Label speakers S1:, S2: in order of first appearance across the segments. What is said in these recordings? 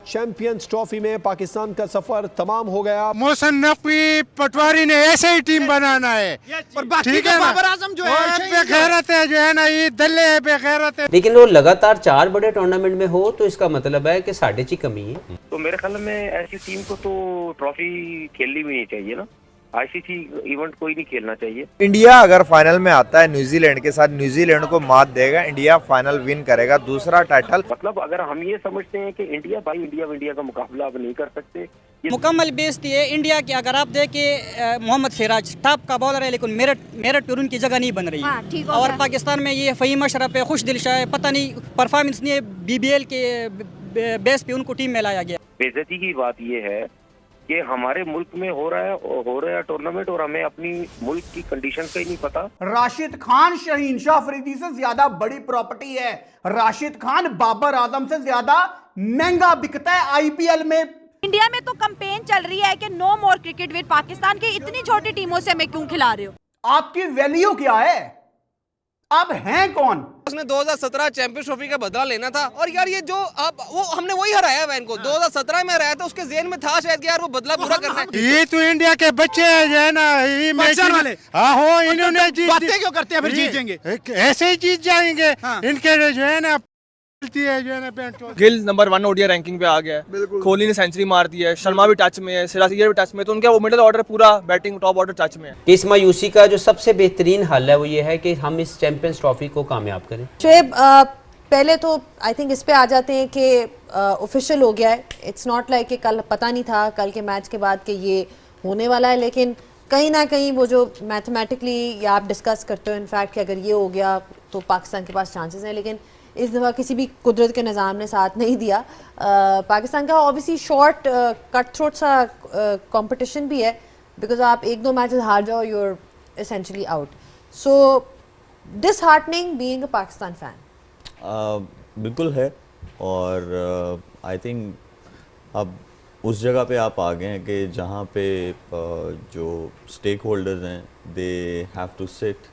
S1: Champions trophy में पाकिस्तान का सफर तमाम हो गया।
S2: मोहसिन नकवी पटवारी ने ऐसे ही टीम बनाना है, ठीक है ना? बाबर आजम जो है बेगैरत है, जो है ना, ये दल्ले है, बेगैरत है।
S3: लेकिन वो लगातार 4 बड़े टूर्नामेंट में हो तो इसका मतलब है कि साढ़े ची कमी है।
S4: तो मेरे ख्याल में ऐसी टीम को तो ट्रॉफी खेलनी भी नहीं चाहिए ना, आईसीसी इवेंट कोई नहीं खेलना चाहिए।
S5: इंडिया अगर फाइनल में आता है न्यूजीलैंड के साथ, न्यूजीलैंड को मात देगा, इंडिया फाइनल विन करेगा, दूसरा टाइटल।
S4: मतलब अगर हम ये समझते हैं कि इंडिया भाई इंडिया का मुकाबला अब नहीं कर सकते,
S6: मुकम्मल बेइज्जती है इंडिया की। अगर आप देखें मोहम्मद सिराज टॉप का बॉलर है, लेकिन मेरठ पर उनकी जगह नहीं बन रही है।
S7: हाँ,
S6: और पाकिस्तान में ये फ़हीम अशरफ है, खुश दिल शाह है, पता नहीं परफॉर्मेंस नहीं है, बीबीएल के बेस पे उनको टीम में लाया गया।
S4: बेइज्जती की बात ये है कि हमारे मुल्क में हो रहा है टूर्नामेंट और हमें अपनी मुल्क की कंडीशन का ही नहीं पता।
S8: राशिद खान शहीनशाह अफरीदी से ज्यादा बड़ी प्रॉपर्टी है। राशिद खान बाबर आजम से ज्यादा महंगा बिकता है आईपीएल में।
S7: इंडिया में तो कैंपेन चल रही है कि no more cricket with Pakistan के, इतनी छोटी टीमों से हमें क्यों खिला रहे हो?
S8: आपकी वैल्यू क्या है? आप हैं कौन?
S9: उसने 2017 चैंपियंस ट्रॉफी का बदला लेना था, और यार ये जो आप वो हमने वही हराया है इनको। 2017 में हराया था, उसके ज़हन में था शायद कि यार वो बदला पूरा करना है।
S2: ये तो इंडिया के बच्चे हैं, जो है ना, ये मैच वाले। हो इन्होंने
S8: बातें क्यों करते हैं? फिर जीत जाएंगे,
S2: ऐसे ही जीत जाएंगे। इनके जो है ना
S10: गिल नंबर 1 ओडीआई रैंकिंग पे आ गया है, कोहली ने सेंचुरी मार दी है, शर्मा भी टच में है, सिराज भी टच में है, तो उनका वो मिडिल ऑर्डर पूरा बैटिंग टॉप ऑर्डर टच में है।
S3: इस मायूसी का जो सबसे बेहतरीन हल है वो ये है कि हम इस चैंपियंस ट्रॉफी को कामयाब करें।
S11: शुएब, पहले तो आई थिंक इस पे आ जाते हैं कि ऑफिशियल हो गया है। इट्स नॉट लाइक कि कल पता नहीं था कल के मैच के बाद कि ये होने वाला है, लेकिन कहीं ना कहीं वो जो मैथमेटिकली या आप डिस्कस करते हो इनफैक्ट कि अगर ये हो गया तो पाकिस्तान के पास चांसेस हैं, लेकिन इस दफ़ा किसी भी कुदरत के निज़ाम ने साथ नहीं दिया। पाकिस्तान का ऑब्वियसली शॉर्ट कट थ्रोट सा कंपटीशन भी है, बिकॉज आप 1-2 मैचेस हार जाओ you are essentially out. So disheartening being a Pakistan fan.
S12: बिल्कुल है, और आई थिंक अब उस जगह पे आप आ गए हैं कि जहाँ पे जो स्टेक होल्डर्स हैं they have to sit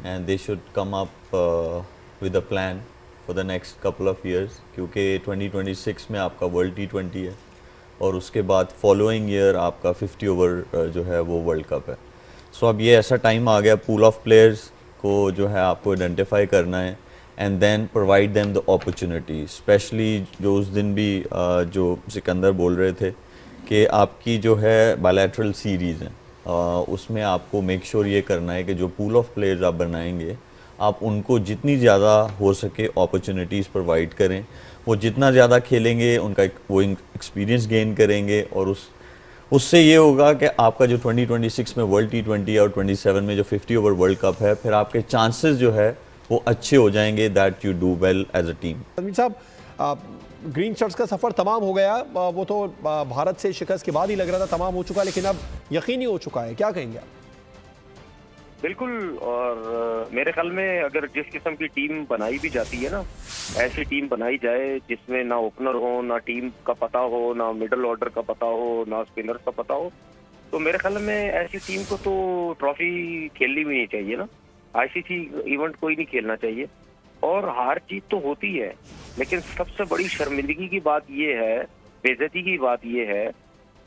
S12: and they should come up with a plan for the next couple of years, क्योंकि 2026 में आपका वर्ल्ड T20 है और उसके बाद फॉलोइंग ईयर आपका 50 ओवर जो है वो वर्ल्ड कप है। सो अब ये ऐसा टाइम आ गया पूल ऑफ प्लेयर्स को जो है आपको आइडेंटिफाई करना है and then provide them the opportunity. Specially जो उस दिन भी जो सिकंदर बोल रहे थे कि आपकी जो है बायलैटरल सीरीज़ हैं, उसमें आपको मेक श्योर ये करना है कि जो पूल ऑफ प्लेयर्स आप बनाएंगे आप उनको जितनी ज़्यादा हो सके अपॉर्चुनिटीज़ प्रोवाइड करें। वो जितना ज़्यादा खेलेंगे उनका वो एक्सपीरियंस गेन करेंगे, और उससे ये होगा कि आपका जो 2026 में वर्ल्ड T20 और 27 में जो 50 ओवर वर्ल्ड कप है, फिर आपके चांसेस जो है वो अच्छे हो जाएंगे that you do well as a team.
S1: Tanveer साहब, ग्रीन शर्ट्स का सफ़र तमाम हो गया, वो तो भारत से शिकस्त के बाद ही लग रहा था तमाम हो चुका, लेकिन अब यकीनी हो चुका है, क्या कहेंगे आप?
S4: बिल्कुल, और मेरे ख्याल में अगर जिस किस्म की टीम बनाई भी जाती है ना, ऐसी टीम बनाई जाए जिसमें ना ओपनर हो, ना टीम का पता हो, ना मिडिल ऑर्डर का पता हो, ना स्पिनर्स का पता हो, तो मेरे ख्याल में ऐसी टीम को तो ट्रॉफी खेलनी भी नहीं चाहिए ना, आईसीसी इवेंट कोई नहीं खेलना चाहिए। और हार जीत तो होती है, लेकिन सबसे बड़ी शर्मिंदगी की बात ये है, बेइज्जती की बात ये है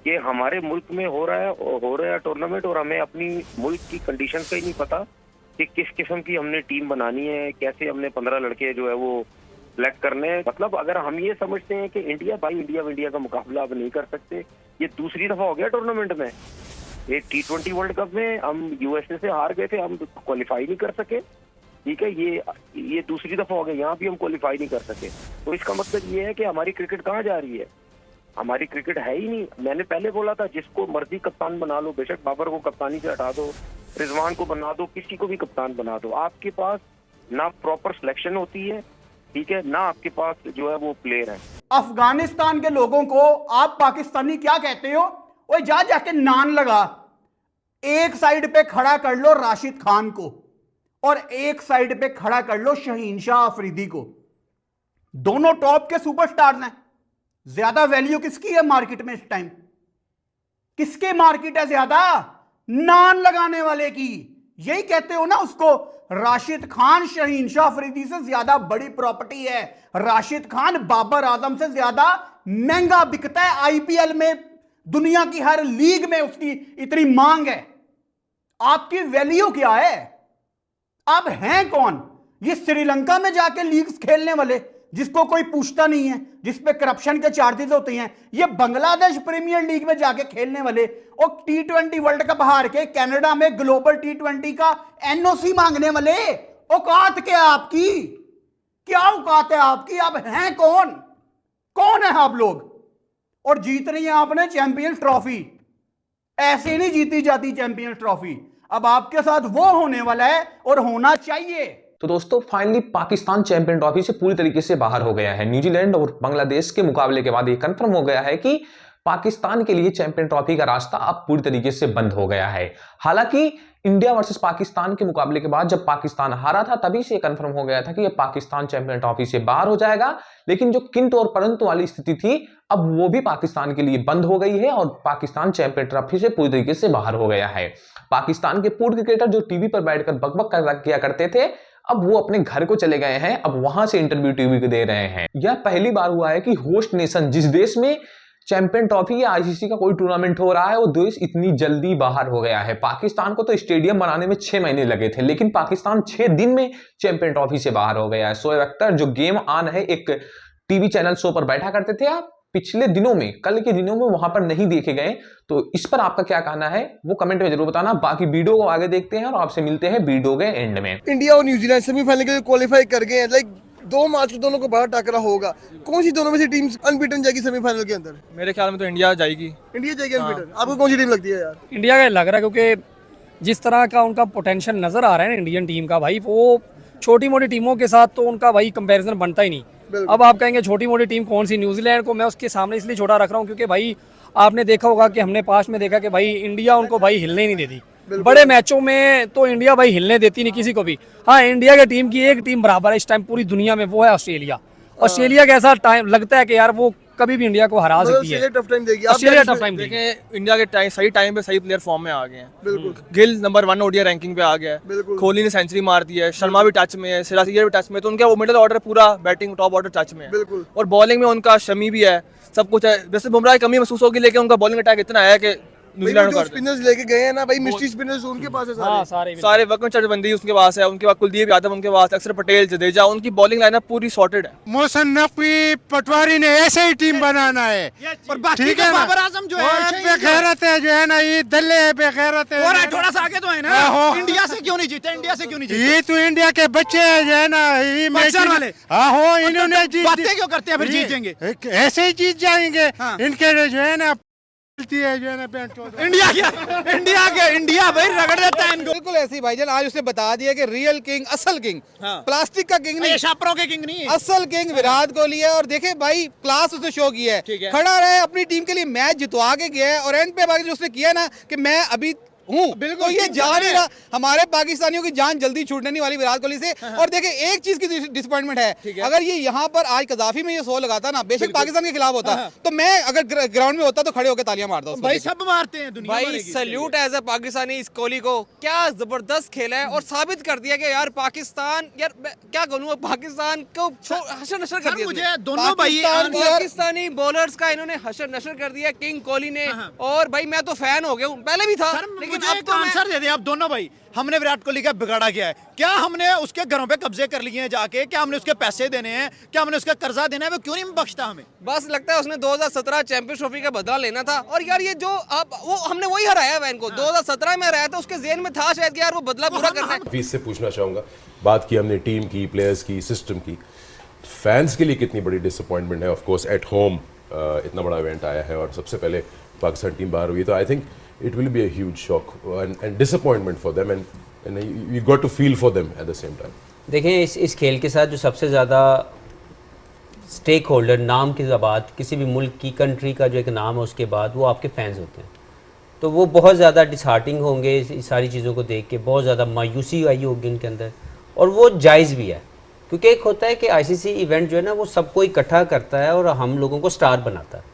S4: कि हमारे मुल्क में हो रहा है टूर्नामेंट और हमें अपनी मुल्क की कंडीशन का ही नहीं पता कि किस किस्म की हमने टीम बनानी है, कैसे हमने 15 लड़के जो है वो सिलेक्ट करने हैं। मतलब अगर हम ये समझते हैं कि इंडिया भाई इंडिया का मुकाबला अब नहीं कर सकते, ये दूसरी दफा हो गया टूर्नामेंट में। ये T20 वर्ल्ड कप में हम यूएसए से हार गए थे, हम क्वालिफाई नहीं कर सके, ठीक है, ये दूसरी दफा हो गया, यहाँ भी हम क्वालिफाई नहीं कर सके। तो इसका मतलब ये है कि हमारी क्रिकेट कहाँ जा रही है? हमारी क्रिकेट है ही नहीं। मैंने पहले बोला था जिसको मर्जी कप्तान बना लो, बेशक बाबर को कप्तानी से हटा दो, रिजवान को बना दो, किसी को भी कप्तान बना दो, आपके पास ना प्रॉपर सिलेक्शन होती है, ठीक है, ना आपके पास जो है वो प्लेयर है।
S8: अफगानिस्तान के लोगों को आप पाकिस्तानी क्या कहते हो? ओए जा जाके नान लगा, एक साइड पे खड़ा कर लो राशिद खान को और एक साइड पे खड़ा कर लो शहीनशाह अफरीदी को। दोनों टॉप के सुपरस्टार्स हैं। ज्यादा वैल्यू किसकी है मार्केट में इस टाइम? किसके मार्केट है ज्यादा? नान लगाने वाले की, यही कहते हो ना उसको। राशिद खान शहीनशाह अफरीदी से ज्यादा बड़ी प्रॉपर्टी है। राशिद खान बाबर आजम से ज्यादा महंगा बिकता है आईपीएल में, दुनिया की हर लीग में उसकी इतनी मांग है। आपकी वैल्यू क्या है? आप हैं कौन? ये श्रीलंका में जाके लीग्स खेलने वाले जिसको कोई पूछता नहीं है, जिस पे करप्शन के चार्जेस होते हैं। ये बांग्लादेश प्रीमियर लीग में जाके खेलने वाले और T20 वर्ल्ड कप हार के कनाडा में ग्लोबल T20 का एनओसी मांगने वाले। औकात क्या है आपकी? क्या औकात है आपकी? आप हैं कौन? कौन है आप लोग? और जीत रही है आपने चैंपियंस ट्रॉफी। ऐसे नहीं जीती जाती चैंपियंस ट्रॉफी। अब आपके साथ वो होने वाला है और होना चाहिए।
S13: तो दोस्तों फाइनली पाकिस्तान चैंपियन ट्रॉफी से पूरी तरीके से बाहर हो गया है। न्यूजीलैंड और बांग्लादेश के मुकाबले के बाद ये कंफर्म हो गया है कि पाकिस्तान के लिए चैंपियन ट्रॉफी का रास्ता अब पूरी तरीके से बंद हो गया है। हालांकि इंडिया वर्सेस पाकिस्तान के मुकाबले के बाद जब पाकिस्तान हारा था तभी से कंफर्म हो गया था कि ये पाकिस्तान चैंपियन ट्रॉफी से बाहर हो जाएगा, लेकिन जो किंतु और परंतु वाली स्थिति थी अब वो भी पाकिस्तान के लिए बंद हो गई है और पाकिस्तान चैंपियन ट्रॉफी से पूरी तरीके से बाहर हो गया है। पाकिस्तान के पूर्व क्रिकेटर जो टीवी पर बैठकर बकबक किया करते थे अब वो अपने घर को चले गए हैं, अब वहां से इंटरव्यू टीवी को दे रहे हैं। यह पहली बार हुआ है कि होस्ट नेशन जिस देश में चैंपियन ट्रॉफी या आईसीसी का कोई टूर्नामेंट हो रहा है वो देश इतनी जल्दी बाहर हो गया है। पाकिस्तान को तो स्टेडियम बनाने में 6 महीने लगे थे, लेकिन पाकिस्तान 6 दिन में चैंपियन ट्रॉफी से बाहर हो गया है। शोएब अख्तर जो गेम ऑन है एक टीवी चैनल शो पर बैठा करते थे, आप पिछले दिनों में कल के दिनों में वहां पर नहीं देखे गए। तो इस पर आपका क्या कहना है वो कमेंट में जरूर बताना। बाकी वीडियो को आगे देखते हैं और आपसे मिलते हैं वीडियो के एंड में।
S10: इंडिया और न्यूजीलैंड सेमीफाइनल के लिए क्वालिफाई कर गए हैं। लाइक 2 मार्च को दोनों को बाहर टकरा होगा। कौन सी दोनों में से टीम अनबीटन जाएगी सेमीफाइनल के अंदर?
S2: मेरे ख्याल में तो इंडिया जाएगी।
S10: इंडिया जाएगी अनबीटन। आपको कौन सी टीम लगती है यार?
S6: इंडिया का लग रहा है, क्योंकि जिस तरह का उनका पोटेंशियल नजर आ रहा है ना इंडियन टीम का, भाई वो छोटी मोटी टीमों के साथ तो उनका भाई कंपैरिजन बनता ही नहीं। अब आप कहेंगे छोटी मोटी टीम कौन सी? न्यूजीलैंड को मैं उसके सामने इसलिए छोटा रख रहा हूँ क्योंकि भाई आपने देखा होगा कि हमने पास्ट में देखा कि भाई इंडिया उनको भाई हिलने नहीं देती। बड़े मैचों में तो इंडिया भाई हिलने देती नहीं किसी को भी। हाँ, इंडिया की टीम की एक टीम बराबर है इस टाइम पूरी दुनिया में, वो है ऑस्ट्रेलिया। ऑस्ट्रेलिया का ऐसा टाइम लगता है कि यार वो कभी भी इंडिया को हरा सकती है।
S10: टफ टाइम देगी।
S6: ऑस्ट्रेलिया टफ टाइम देगी।
S10: इंडिया के सही टाइम पे सही प्लेयर फॉर्म में आ गए हैं। बिल्कुल। गिल नंबर 1 ओडीआई रैंकिंग पे आ गया है। कोहली ने सेंचुरी मार दी है। शर्मा भी टच में है, सिराज भी टच में, तो उनका वो मिडिल ऑर्डर पूरा बैटिंग टॉप ऑर्डर टच में है। बिल्कुल। और बॉलिंग में उनका शमी भी है, सब कुछ है। वैसे बुमराह की कमी महसूस होगी, लेकिन उनका बॉलिंग अटैक इतना है कि न्यूजीलैंड को स्पिनर्स लेके गए हैं ना भाई, मिस्ट्री स्पिनर्स उनके पास है सारे वक्त में चटबंदी उसके पास है, उनके पास कुलदीप यादव उनके पास, अक्षर पटेल, जडेजा, उनकी बॉलिंग लाइनअप पूरी सॉर्टेड है।
S2: मोहसिन नकवी पटवारी ने ऐसे ही टीम बनाना है। ठीक है, बाबर आजम जो है बेगैरत है, जो है ना ये दल्ले है, बेगैरत है।
S8: और थोड़ा सा आगे तो है ना, इंडिया से क्यों नहीं जीते? इंडिया से क्यों नहीं जीते?
S2: ये तो इंडिया के बच्चे हैं जो है ना, ये
S8: पाकिस्तान वाले।
S2: हो इन्होंने जीत,
S8: बातें क्यों करते हैं? फिर जीत जाएंगे,
S2: ऐसे ही जीत जाएंगे। इनके जो है ना
S8: इंडिया भाई रगड़ देता है इनको।
S9: बिल्कुल ऐसे ही भाईजान, आज उसने बता दिया कि रियल किंग, असल किंग, प्लास्टिक का किंग नहीं,
S8: छापरों के किंग नहीं,
S9: असल किंग विराट कोहली है। और देखे भाई क्लास उसने शो किया है, खड़ा रहे अपनी टीम के लिए, मैच जितवा के गया है। और एंड पे बाकी जो उसने किया ना कि मैं अभी हूँ, तो ये जान ही रहा हमारे पाकिस्तानियों की जान जल्दी छूटने नहीं वाली विराट कोहली से। और देखे एक चीज की डिसअपॉइंटमेंट है, अगर ये यहाँ पर आज कदाफी में ये 100 लगाता ना, बेशक पाकिस्तान के खिलाफ होता तो मैं अगर ग्राउंड में होता तो खड़े होकर तालियां मारता।
S8: भाई सब मारते हैं दुनिया
S9: भाई सैल्यूट एज अ पाकिस्तानी इस कोहली को, क्या जबरदस्त खेला है और साबित कर दिया कि यार पाकिस्तान, यार क्या कहूँ, पाकिस्तान को हशर नशर कर दिया।
S8: मुझे दोनों
S9: पाकिस्तानी बॉलर्स का इन्होंने हशर नशर कर दिया किंग कोहली ने। और भाई मैं तो फैन हो गया हूँ, पहले भी था, लेकिन अब तो
S8: आंसर दे दें आप दोनों भाई। हमने विराट कोहली का बिगाड़ा क्या है? क्या हमने उसके घरों पे कब्जे कर लिए हैं जाके? क्या हमने उसके पैसे देने हैं? क्या हमने उसका कर्जा देना है? वो क्यों नहीं बख्शता हमें?
S9: बस लगता है उसने 2017 चैंपियंस ट्रॉफी का बदला लेना था। और यार ये जो वो हमने वही हराया है इनको, 2017 में हराया था, उसके जेहन में था शायद कि यार वो बदला पूरा करना है।
S14: इससे पूछना चाहूंगा, बात की हमने टीम की, प्लेयर्स की, सिस्टम की, फैंस के लिए कितनी बड़ी डिसअपॉइंटमेंट है। ऑफ कोर्स एट होम इतना बड़ा इवेंट आया है और सबसे पहले पाकिस्तान टीम बाहर हुई, तो I think it will be a huge shock and disappointment for them and you got to feel for them at the same time.
S3: देखें इस खेल के साथ जो सबसे ज़्यादा स्टेक होल्डर, नाम की बात, किसी भी मुल्क की, कंट्री का जो एक नाम है उसके बाद वो आपके फैंस होते हैं। तो वो बहुत ज़्यादा डिसहार्टिंग होंगे इस सारी चीज़ों को देख के, बहुत ज़्यादा मायूसी आई होगी उनके अंदर। और वो जायज़ भी है, क्योंकि एक होता है कि आईसीसी इवेंट जो है ना वो सबको इकट्ठा करता है और हम लोगों को स्टार बनाता है।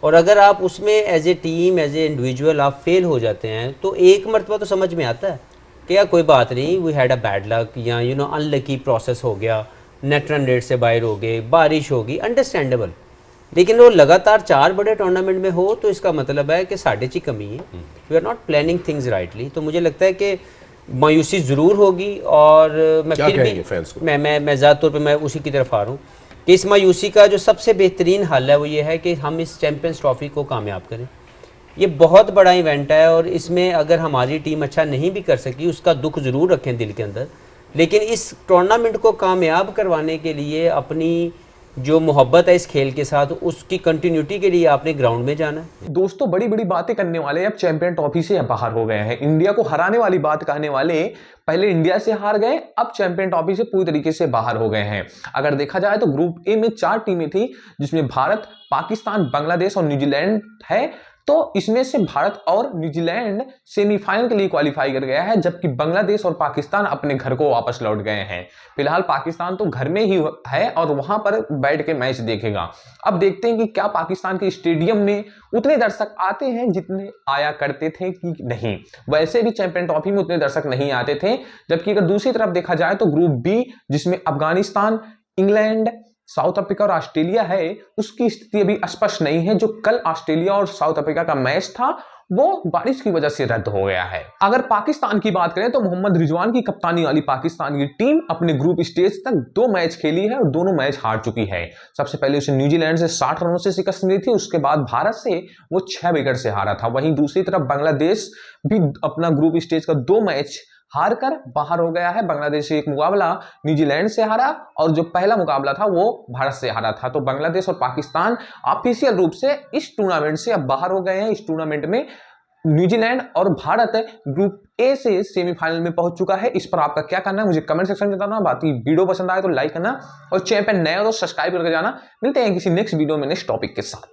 S3: और अगर आप उसमें as a team, as a individual आप फेल हो जाते हैं तो एक मरतबा तो समझ में आता है, कि यार कोई बात नहीं, we had a bad luck या यू नो अनलकी प्रोसेस हो गया, नेट रन रेट से बाहर हो गए, बारिश होगी, अंडरस्टैंडेबल। लेकिन वो लगातार 4 बड़े टूर्नामेंट में हो तो इसका मतलब है कि साढ़े ची कमी है, we are not planning things rightly. तो मुझे लगता है कि मायूसी ज़रूर होगी, और मैं
S14: क्या
S3: फिर
S14: कहेंगे
S3: भी
S14: फैंस को?
S3: मैं ज़्यादा तौर पे मैं उसी की तरफ आ रहा हूँ कि इस मायूसी का जो सबसे बेहतरीन हल है वो ये है कि हम इस चैम्पियंस ट्रॉफी को कामयाब करें। ये बहुत बड़ा इवेंट है, और इसमें अगर हमारी टीम अच्छा नहीं भी कर सकी उसका दुख ज़रूर रखें दिल के अंदर, लेकिन इस टूर्नामेंट को कामयाब करवाने के लिए अपनी जो मोहब्बत है इस खेल के साथ, उसकी कंटिन्यूटी के लिए आपने ग्राउंड में जाना है।
S13: दोस्तों बड़ी बड़ी बातें करने वाले अब चैंपियन ट्रॉफी से बाहर हो गए हैं, इंडिया को हराने वाली बात कहने वाले पहले इंडिया से हार गए, अब चैंपियन ट्रॉफी से पूरी तरीके से बाहर हो गए हैं। अगर देखा जाए तो ग्रुप ए में 4 टीमें थी, जिसमें भारत, पाकिस्तान, बांग्लादेश और न्यूजीलैंड है। तो इसमें से भारत और न्यूजीलैंड सेमीफाइनल के लिए क्वालिफाई कर गया है, जबकि बांग्लादेश और पाकिस्तान अपने घर को वापस लौट गए हैं। फिलहाल पाकिस्तान तो घर में ही है और वहां पर बैठ के मैच देखेगा। अब देखते हैं कि क्या पाकिस्तान के स्टेडियम में उतने दर्शक आते हैं जितने आया करते थे कि नहीं। वैसे भी चैंपियन ट्रॉफी में उतने दर्शक नहीं आते थे। जबकि अगर दूसरी तरफ देखा जाए तो ग्रुप बी, जिसमें अफगानिस्तान, इंग्लैंड, साउथ अफ्रीका और ऑस्ट्रेलिया है, उसकी स्थिति अभी स्पष्ट नहीं है। जो कल ऑस्ट्रेलिया और साउथ अफ्रीका का मैच था वो बारिश की वजह से रद्द हो गया है। अगर पाकिस्तान की बात करें तो मोहम्मद रिजवान की कप्तानी वाली पाकिस्तान की टीम अपने ग्रुप स्टेज तक 2 मैच खेली है और दोनों मैच हार चुकी है। सबसे पहले उसे न्यूजीलैंड से 60 रनों से शिकस्त मिली थी, उसके बाद भारत से वो 6 विकेट से हारा था। वहीं दूसरी तरफ बांग्लादेश भी अपना ग्रुप स्टेज का 2 मैच हार कर बाहर हो गया है। बांग्लादेश एक मुकाबला न्यूजीलैंड से हारा और जो पहला मुकाबला था वो भारत से हारा था। तो बांग्लादेश और पाकिस्तान ऑफिशियल रूप से इस टूर्नामेंट से अब बाहर हो गए हैं। इस टूर्नामेंट में न्यूजीलैंड और भारत ग्रुप ए से सेमीफाइनल में पहुंच चुका है। इस पर आपका क्या कहना है मुझे कमेंट सेक्शन में बताना। बाकी वीडियो पसंद आए तो लाइक करना और चैनल पर नए हो तो सब्सक्राइब करके जाना। मिलते हैं किसी नेक्स्ट वीडियो में नेक्स्ट टॉपिक के साथ।